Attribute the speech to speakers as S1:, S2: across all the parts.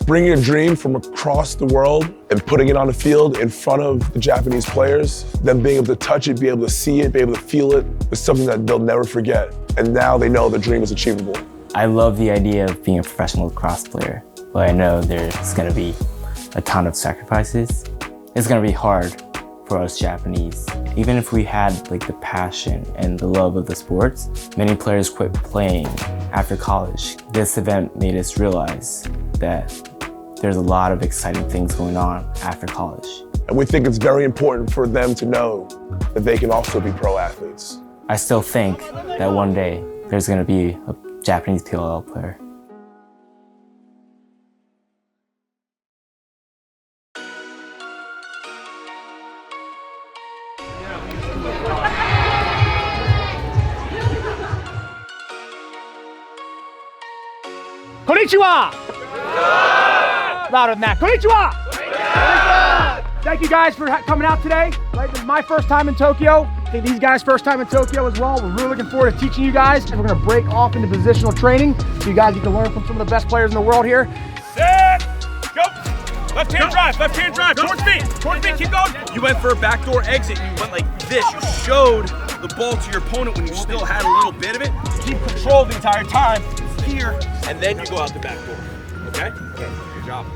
S1: Bringing a dream from across the world and putting it on the field in front of the Japanese players, them being able to touch it, be able to see it, be able to feel it, is something that they'll never forget. And now they know the dream is achievable.
S2: I love the idea of being a professional lacrosse player, but I know there's gonna be a ton of sacrifices. It's gonna be hard for us Japanese. Even if we had like the passion and the love of the sports, many players quit playing after college. This event made us realize that there's a lot of exciting things going on after college.
S1: And we think it's very important for them to know that they can also be pro athletes.
S2: I still think that one day there's gonna be a Japanese PLL player.
S3: Konnichiwa! Louder than that. Konnichiwa! Thank you guys for coming out today. Right, this is my first time in Tokyo. I think these guys' first time in Tokyo as well. We're really looking forward to teaching you guys, and we're gonna break off into positional training so you guys get to learn from some of the best players in the world here.
S4: Set, go! Left hand drive, towards me, keep going. You went for a backdoor exit, you went like this. You showed the ball to your opponent when you still had a little bit of it. Keep control the entire time, here, and then you go out the back door, okay? Good job.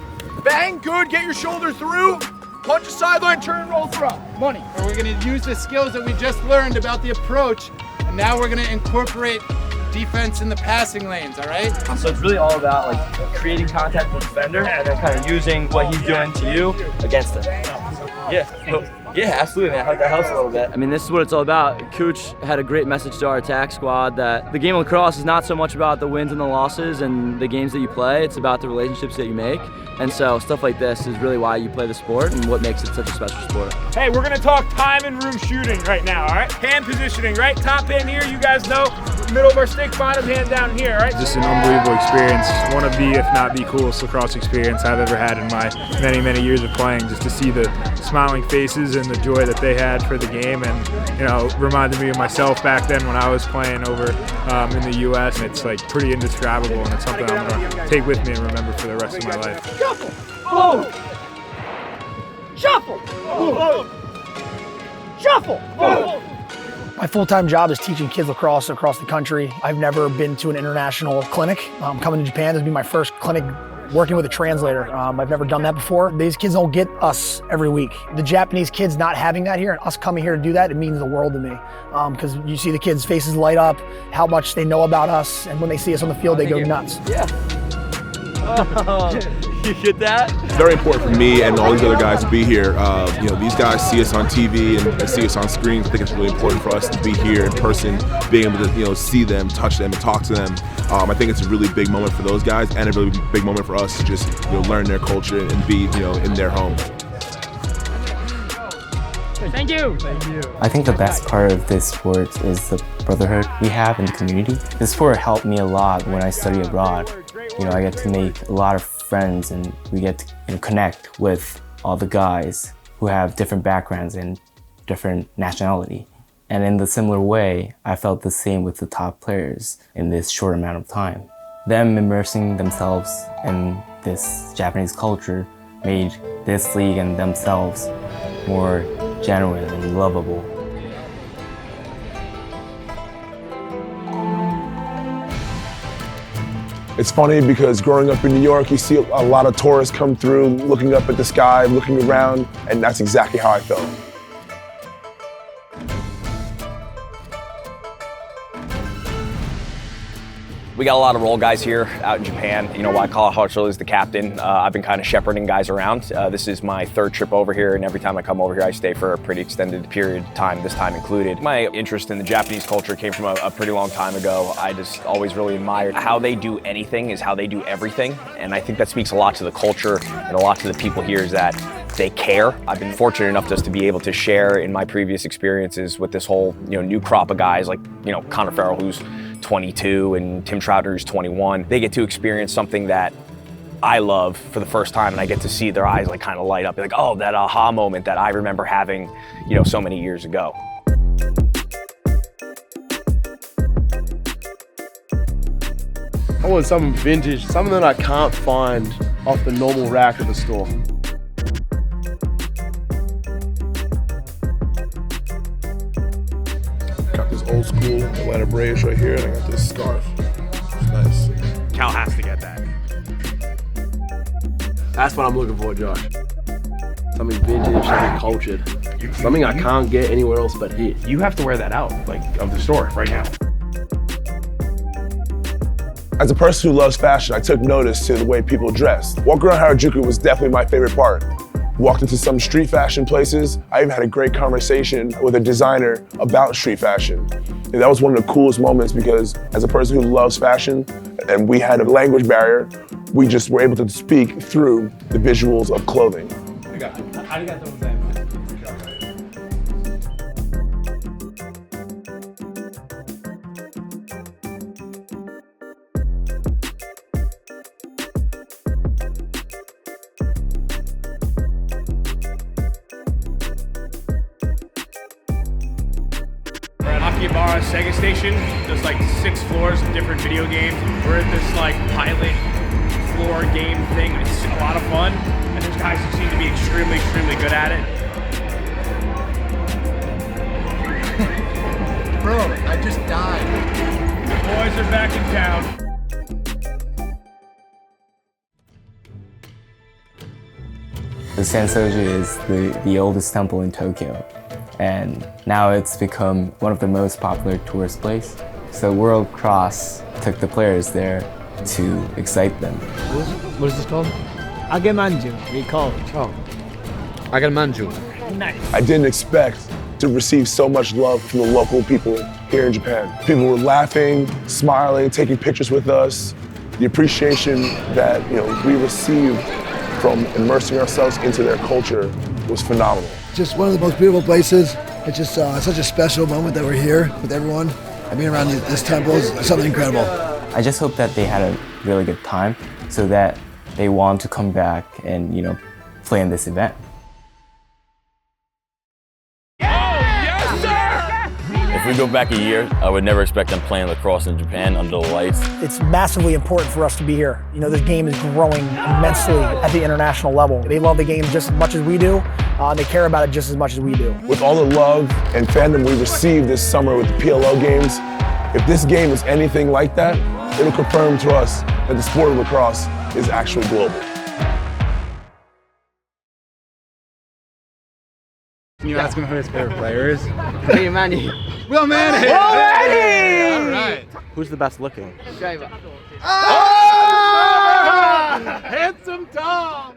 S3: Bang, good, get your shoulder through. Punch a sideline, turn and roll through. Money.
S5: We're going to use the skills that we just learned about the approach, and now we're going to incorporate defense in the passing lanes, all right?
S6: So it's really all about like creating contact with the defender and then kind of using what he's doing to you against him. Yeah, absolutely, man. I hope that helps a little bit. I mean, this is what it's all about. Coach had a great message to our attack squad that the game of lacrosse is not so much about the wins and the losses and the games that you play. It's about the relationships that you make. And so stuff like this is really why you play the sport and what makes it such a special sport.
S4: Hey, we're gonna talk time and room shooting right now, all right? Hand positioning, right? Top hand here, you guys know. Middle of our stick, bottom hand down here, all right?
S7: Just an unbelievable experience. One of the, if not the coolest lacrosse experience I've ever had in my many, many years of playing. Just to see the smiling faces and the joy that they had for the game, and reminded me of myself back then when I was playing over in the U.S. And it's like pretty indescribable, and it's something I'm gonna take with me and remember for the rest of my life.
S3: Shuffle! Oh! Shuffle! Oh! Shuffle! Oh! My full-time job is teaching kids lacrosse across the country. I've never been to an international clinic. Coming to Japan, this will be my first clinic working with a translator. I've never done that before. These kids don't get us every week. The Japanese kids not having that here and us coming here to do that, it means the world to me. Because you see the kids' faces light up, how much they know about us, and when they see us on the field, they go nuts.
S6: Yeah. You get that?
S8: It's very important for me and all these other guys to be here. These guys see us on TV and see us on screens. I think it's really important for us to be here in person, being able to see them, touch them, and talk to them. I think it's a really big moment for those guys, and a really big moment for us to just learn their culture and be in their home.
S3: Thank you.
S2: I think the best part of this sport is the brotherhood we have in the community. This sport helped me a lot when I study abroad. I get to make a lot of friends, and we get to connect with all the guys who have different backgrounds and different nationality. And in the similar way, I felt the same with the top players in this short amount of time. Them immersing themselves in this Japanese culture made this league and themselves more genuine and lovable.
S1: It's funny because growing up in New York, you see a lot of tourists come through, looking up at the sky, looking around, and that's exactly how I felt.
S9: We got a lot of role guys here out in Japan. I call Harshal is the captain. I've been kind of shepherding guys around. This is my third trip over here, and every time I come over here, I stay for a pretty extended period of time, this time included. My interest in the Japanese culture came from a pretty long time ago. I just always really admired how they do anything is how they do everything, and I think that speaks a lot to the culture and a lot to the people here is that they care. I've been fortunate enough just to be able to share in my previous experiences with this whole new crop of guys like Connor Farrell, who's 22, and Tim Troutner, who's 21. They get to experience something that I love for the first time, and I get to see their eyes kind of light up, like, oh, that aha moment that I remember having, so many years ago.
S10: I want something vintage, something that I can't find off the normal rack of the store.
S1: Got this old school Atlanta braids right here, and I got this scarf. It's nice.
S4: Cal has to get that.
S10: That's what I'm looking for, Josh. Something vintage, something cultured. Something I can't get anywhere else but here.
S4: You have to wear that out, of the store right now.
S1: As a person who loves fashion, I took notice to the way people dressed. Walking around Harajuku was definitely my favorite part. Walked into some street fashion places. I even had a great conversation with a designer about street fashion. And that was one of the coolest moments because as a person who loves fashion, and we had a language barrier, we just were able to speak through the visuals of clothing.
S4: Akihabara Sega Station. There's like 6 floors of different video games. We're at this like pilot floor game thing. It's a lot of fun, and there's guys who seem to be extremely good at it.
S5: Bro, I just died.
S4: The boys are back in town.
S2: The Sansoji is the oldest temple in Tokyo, and now it's become one of the most popular tourist places. So World Cross took the players there to excite them.
S5: What is this called?
S3: Agemanju, we call it.
S10: Oh, I got a manju.
S3: Nice.
S1: I didn't expect to receive so much love from the local people here in Japan. People were laughing, smiling, taking pictures with us. The appreciation that we received from immersing ourselves into their culture was phenomenal.
S11: Just one of the most beautiful places. It's just such a special moment that we're here with everyone. And being around this temple is something incredible.
S2: I just hope that they had a really good time so that they want to come back and, play in this event.
S12: If we go back a year, I would never expect them playing lacrosse in Japan under the lights.
S3: It's massively important for us to be here. This game is growing immensely at the international level. They love the game just as much as we do. They care about it just as much as we do.
S1: With all the love and fandom we received this summer with the PLL games, if this game is anything like that, it'll confirm to us that the sport of lacrosse is actually global.
S5: Can you ask him who his favorite player is?
S6: William Manny.
S5: Will Manny!
S6: Will Manny!
S5: All right.
S10: Who's the best looking?
S6: Driver.
S5: Oh! Handsome Tom!